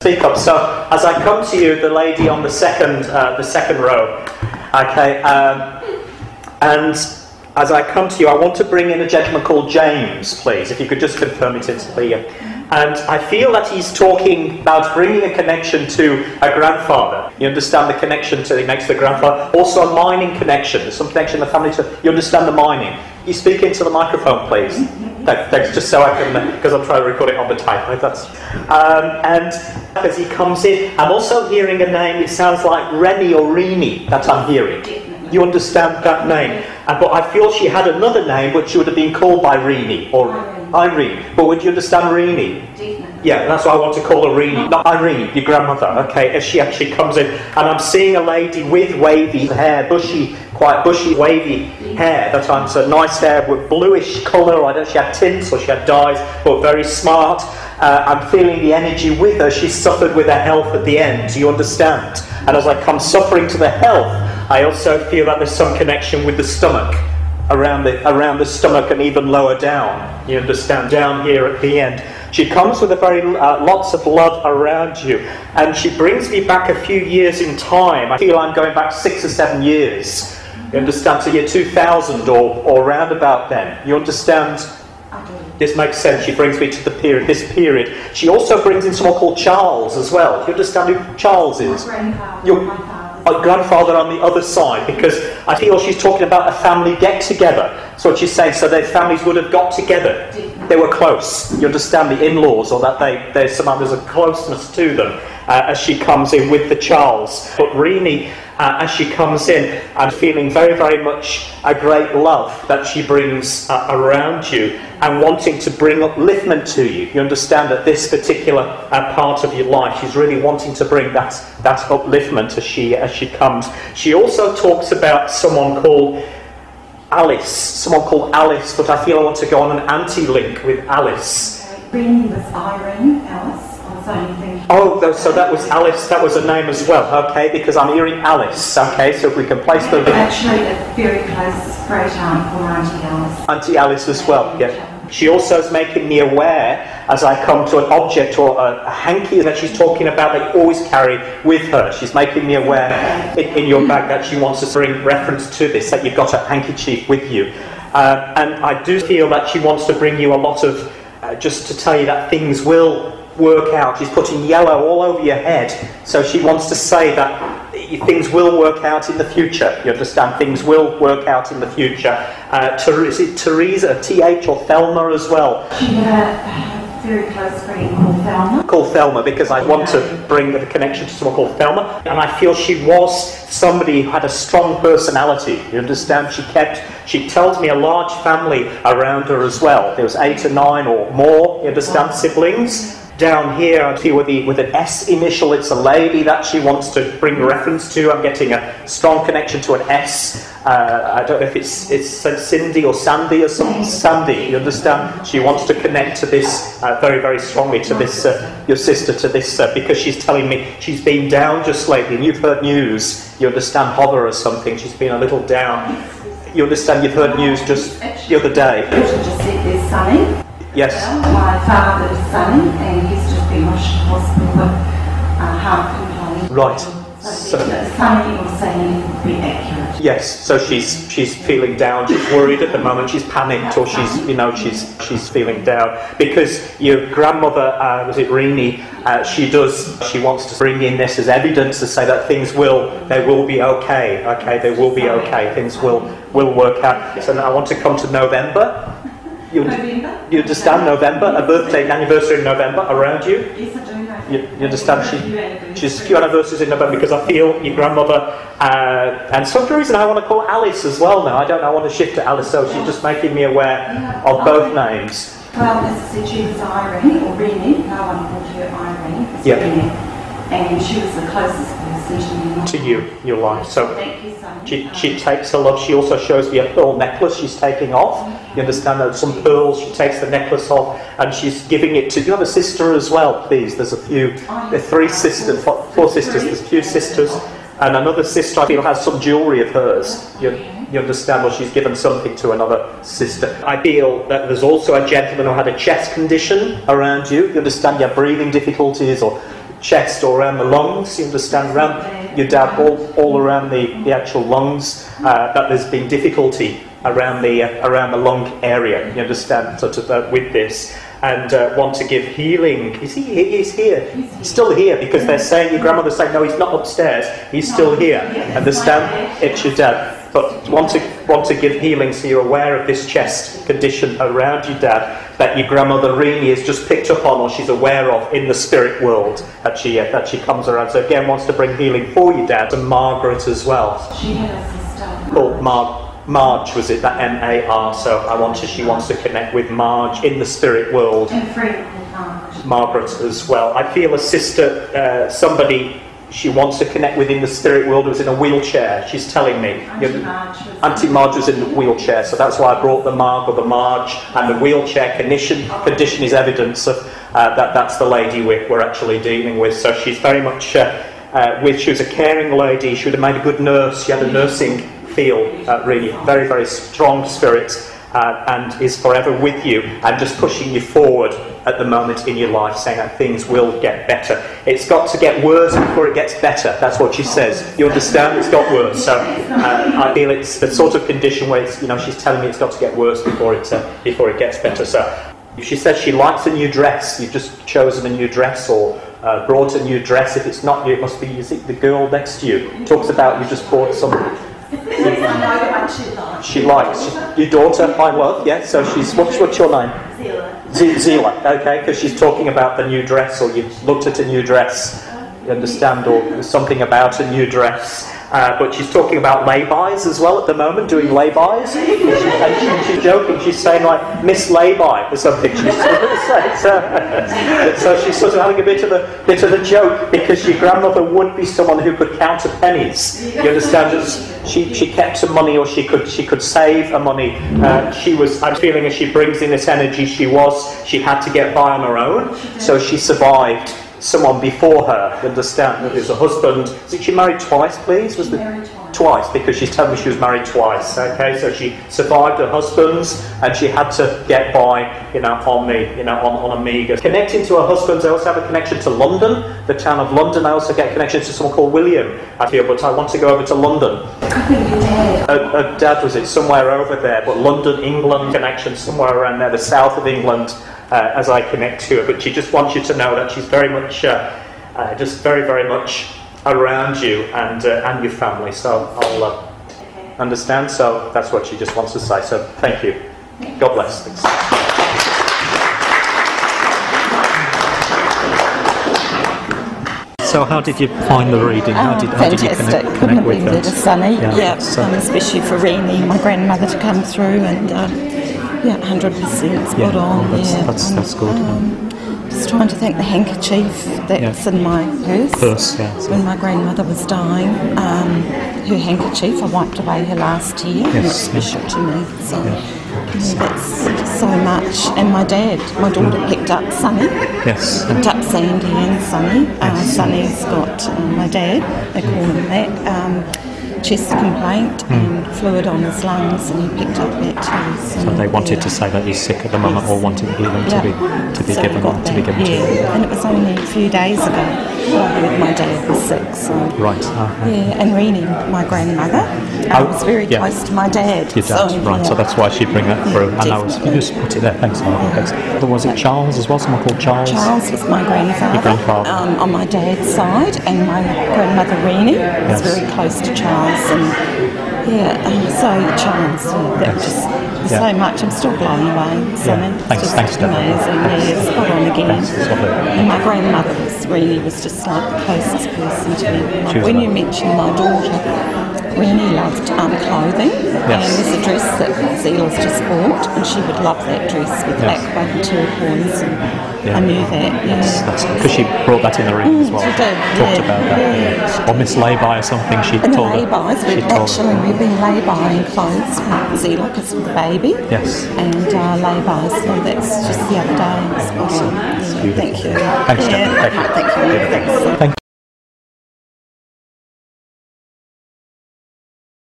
Speak up. So, as I come to you, the lady on the second row, okay, and as I come to you, I want to bring in a gentleman called James, please, if you could just confirm it into the... And I feel that he's talking about bringing a connection to a grandfather. You understand the connection to he makes the grandfather. Also a mining connection. There's some connection in the family to... You understand the mining. You speak into the microphone, please. Thanks, just so I can... Because I'm trying to record it on the tape. Right? That's, and as he comes in, I'm also hearing a name. It sounds like Remy or Rini that I'm hearing. You understand that name? But I feel she had another name which she would have been called by Rini or Irene. But would you understand Rini? Yeah, that's why I want to call her Rini. Not Irene, your grandmother, okay, as she actually comes in. And I'm seeing a lady with wavy hair, quite bushy, wavy hair. That time, so nice hair with bluish colour. I don't know if she had tints or she had dyes, but very smart. I'm feeling the energy with her. She suffered with her health at the end, do you understand? And as I come suffering to the health, I also feel that there's some connection with the stomach, around the stomach and even lower down. You understand? Down here at the end. She comes with a very lots of love around you, and she brings me back a few years in time. I feel I'm going back 6 or 7 years. You understand? To year 2000 or round about then. You understand? This makes sense. She brings me to this period. She also brings in someone called Charles as well. Do you understand who Charles is? Your grandfather on the other side, because I feel she's talking about a family get-together. So what she's saying, so their families would have got together. They were close. You understand, the in-laws, or that there's a closeness to them as she comes in with the Charles. But Rini, as she comes in, I'm feeling very, very much a great love that she brings around you and wanting to bring upliftment to you. You understand, at this particular part of your life, she's really wanting to bring that upliftment as she comes. She also talks about someone called Alice, but I feel I want to go on an anti-link with Alice. Rini was Irene, Alice. Oh, so that was Alice, that was a name as well, okay, because I'm hearing Alice, okay, so if we can place the... Actually, a very close great aunt for Auntie Alice. Auntie Alice as well, yeah. She also is making me aware, as I come to an object or a hanky that she's talking about that you always carry with her. She's making me aware in your bag that she wants to bring reference to this, that you've got a handkerchief with you. And I do feel that she wants to bring you a lot of, just to tell you that things will work out. She's putting yellow all over your head, so she wants to say that things will work out in the future. You understand? Things will work out in the future. Is it Teresa, TH, or Thelma as well? She had a very close friend called Thelma. Called Thelma, because I want to bring the connection to someone called Thelma, and I feel she was somebody who had a strong personality. You understand? She tells me a large family around her as well. There was 8 or 9 or more, you understand, siblings. Down here, I feel with an S initial, it's a lady that she wants to bring reference to. I'm getting a strong connection to an S. I don't know if it's Cindy or Sandy or something. Sandy, you understand? She wants to connect to this very, very strongly, to this, your sister, to this, because she's telling me she's been down just lately, and you've heard news. You understand, Hover or something. She's been a little down. You understand, you've heard news just the other day. Yes. My father is Sonny, and he's just been rushed to hospital with heart complaint. Right. So Sonny was saying it would be accurate. Yes. So she's feeling down. She's worried at the moment. She's panicked, or she's feeling down because your grandmother, was it Rini? She wants to bring in this as evidence to say that they will be okay. Okay, they will be okay. Things will work out. So now I want to come to November. You understand November? A birthday, anniversary in November around you? Yes, I do. You understand? She's a few anniversaries in November, because I feel your grandmother, and for some reason I want to call Alice as well now. I don't know, I want to shift to Alice, so she's just making me aware of both names. Well, as I said, she was Irene, or Rini. No one called her Irene. It's Rini. And she was the closest person to you, your life. So thank you so much. She takes her love. She also shows me a pearl necklace she's taking off. You understand? There's some pearls. She takes the necklace off and she's giving it to you. Have a sister as well, please. There's a few. There's 3 sisters, 4 sisters. There's a few sisters, and another sister I feel has some jewellery of hers. You understand? Well, she's given something to another sister. I feel that there's also a gentleman who had a chest condition around you. You understand? You have breathing difficulties or chest or around the lungs, you understand, around your dad, all around the actual lungs, that there's been difficulty around the lung area, you understand, sort of with this, and want to give healing. Is he's here? He's still here, because they're saying, your grandmother's saying, no, he's not upstairs, he's still here. Understand? It's your dad. But want to give healing, so you're aware of this chest condition around your dad that your grandmother really has just picked up on, or she's aware of in the spirit world that she comes around. So again, wants to bring healing for your dad. And Margaret as well. She had a sister called Marge, was it? That M-A-R. So she wants to connect with Marge in the spirit world. And a friend called Margaret as well. I feel a sister, somebody she wants to connect with in the spirit world was in a wheelchair. She's telling me. Auntie Marge was in the wheelchair, so that's why I brought the Marge, and the wheelchair condition is evidence of that's the lady we're actually dealing with. So she's very much she was a caring lady. She would have made a good nurse. She had a nursing feel, really very, very strong spirit, and is forever with you and just pushing you forward at the moment in your life, saying that things will get better. It's got to get worse before it gets better. That's what she says. You understand? It's got worse. So I feel it's the sort of condition where it's, she's telling me it's got to get worse before it gets better. So she says she likes a new dress. You've just chosen a new dress or brought a new dress. If it's not you, it must be the girl next to you. Talks about you just bought something. She likes your daughter, I love, yeah. So she's what's your name? Zila. Okay, because she's talking about the new dress, or you've looked at a new dress, you understand, or something about a new dress. But she's talking about lay-bys as well at the moment, doing lay-bys. And she's joking. She's saying like Miss Lay-by or something. She's so she's sort of having a bit of a joke, because your grandmother would be someone who could count her pennies. You understand? She kept some money, or she could save her money. I'm feeling as she brings in this energy, she had to get by on her own, so she survived someone before her. You understand? There's a husband. Is she married twice, please? Married twice, because she's telling me she was married twice. Okay, so she survived her husband's, and she had to get by, on a meagre. Connecting to her husband's, I also have a connection to London, the town of London. I also get connections to someone called William. I feel, but I want to go over to London. Her dad was somewhere over there, but London, England connection somewhere around there, the south of England. As I connect to her, but she just wants you to know that she's very much, just very, very much around you and your family. So I'll understand. So that's what she just wants to say. So thank you. God bless. Thanks. So how did you find the reading? How did you connect with it? Sunny, especially for Renee, my grandmother, to come through, and 100% spot on. That's good. Just trying to think, the handkerchief that's in my purse when my grandmother was dying. Her handkerchief, I wiped away her last year, and it's special to me. So that's so much. And my daughter picked up Sunny. Yes. Picked up Sandy and Sunny. Sunny's got my dad. They call him that. Chest complaint and fluid on his lungs, and he picked up that too. So they wanted to say that he's sick at the moment, or wanted healing to be given to you. And it was only a few days ago I heard my dad was sick. So right. And Renee, my grandmother, was very close to my dad. Your dad, right? So that's why she'd bring that through. And I was just put it there. Thanks, Margaret. Was it Charles as well? Someone called Charles. Charles was my grandfather. On my dad's side, and my grandmother Renee was very close to Charles. And so Charles, that was just so much. I'm still blown away. Thanks, amazing. Spot on again. And my grandmother was just like the closest person to me. When you mentioned my daughter, Renee loved clothing, and there's a dress that Zila's just bought, and she would love that dress with aqua and turquoise, and I knew that. That's because she brought that in the reading as well. She did. Talked about that. Or Miss Lay-by or something. We've been lay-buying clothes for Zila because of the baby. Yes. And lay-bys, so that's just the other day. Awesome. Thank you. Thanks, Thank you. Thank you.